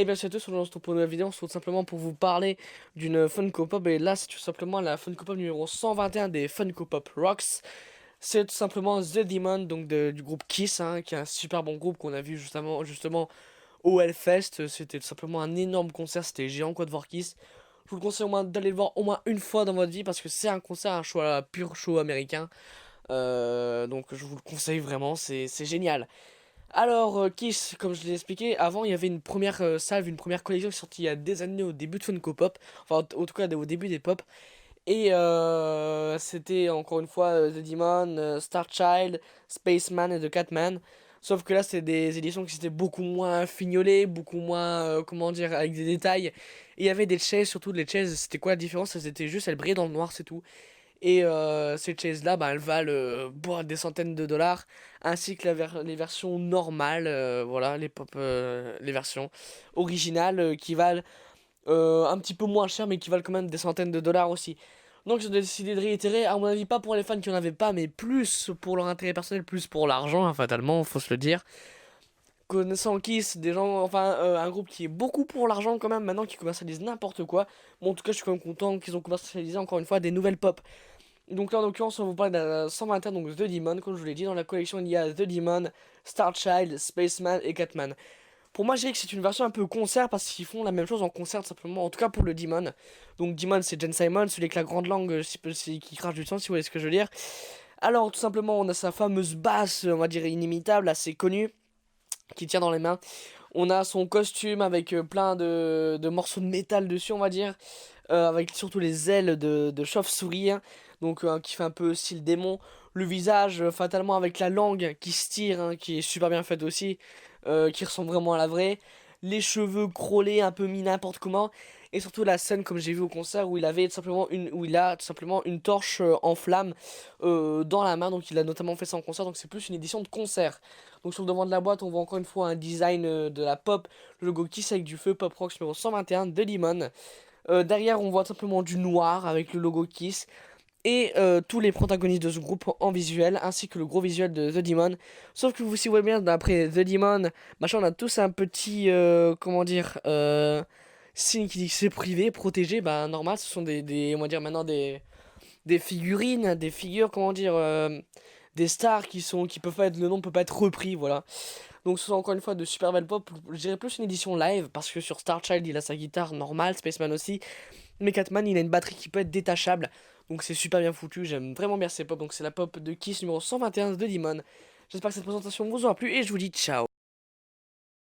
Et bien c'est tout, on se retrouve pour une nouvelle vidéo, on se retrouve simplement pour vous parler d'une Funko Pop, et là c'est tout simplement la Funko Pop numéro 121 des Funko Pop Rocks. C'est tout simplement The Demon, donc du groupe Kiss, hein, qui est un super bon groupe qu'on a vu justement au Hellfest. C'était tout simplement un énorme concert, c'était géant quoi de voir Kiss. Je vous le conseille au moins d'aller le voir au moins une fois dans votre vie, parce que c'est un concert, un show, un pur show américain. Donc je vous le conseille vraiment, c'est génial. Alors, Kiss, comme je l'ai expliqué, avant il y avait une première salve, une première collection qui est sortie il y a des années au début de Funko Pop, enfin en tout cas au début des pop, et c'était encore une fois The Demon, Star Child, Spaceman et The Catman, sauf que là c'est des éditions qui étaient beaucoup moins fignolées, beaucoup moins, comment dire, avec des détails, et il y avait des chaises, surtout les chaises, c'était quoi la différence? Elles étaient juste, elles brillaient dans le noir, c'est tout. Et ces chaises-là, bah, elles valent des centaines de dollars, ainsi que les versions normales, voilà, les versions originales qui valent un petit peu moins cher, mais qui valent quand même des centaines de dollars aussi. Donc j'ai décidé de réitérer, à mon avis, pas pour les fans qui en avaient pas, mais plus pour leur intérêt personnel, plus pour l'argent, hein, fatalement, faut se le dire. Connaissant Kiss, des gens, enfin, un groupe qui est beaucoup pour l'argent quand même, maintenant qui commercialise n'importe quoi. Bon, en tout cas, je suis quand même content qu'ils ont commercialisé encore une fois des nouvelles pop. Donc là en l'occurrence on va vous parler de la 121, donc The Demon, comme je vous l'ai dit. Dans la collection il y a The Demon, Star Child, Spaceman et Catman. Pour moi je dirais que c'est une version un peu concert, parce qu'ils font la même chose en concert simplement, en tout cas pour le Demon. Donc Demon c'est Jen Simon, celui avec la grande langue qui crache du sang, si vous voyez ce que je veux dire. Alors tout simplement on a sa fameuse basse, on va dire inimitable, assez connue, qui tient dans les mains. On a son costume avec plein de morceaux de métal dessus, on va dire. Avec surtout les ailes de chauve-souris, hein, donc qui fait un peu style démon. Le visage, fatalement, avec la langue qui se tire, hein, qui est super bien faite aussi, qui ressemble vraiment à la vraie. Les cheveux crôlés, un peu mis n'importe comment. Et surtout la scène, comme j'ai vu au concert, où il avait tout simplement où il a tout simplement une torche en flamme dans la main. Donc il a notamment fait ça en concert, donc c'est plus une édition de concert. Donc sur le devant de la boîte, on voit encore une fois un design de la pop, le logo Kiss avec du feu, Pop Rocks numéro 121 de Limon. Derrière, on voit simplement du noir avec le logo Kiss et tous les protagonistes de ce groupe en visuel, ainsi que le gros visuel de The Demon. Sauf que vous, si vous voyez bien, d'après The Demon, machin, on a tous un petit, comment dire, signe qui dit que c'est privé, protégé. Bah, normal, ce sont on va dire maintenant des figurines, des figures, comment dire, des stars qui peuvent pas être, le nom peut pas être repris, voilà. Donc ce sont encore une fois de super belles pop. Je dirais plus une édition live, parce que sur Star Child il a sa guitare normale, Spaceman aussi. Mais Catman il a une batterie qui peut être détachable. Donc c'est super bien foutu, j'aime vraiment bien ces pop. Donc c'est la pop de Kiss numéro 121 de Demon. J'espère que cette présentation vous aura plu et je vous dis ciao.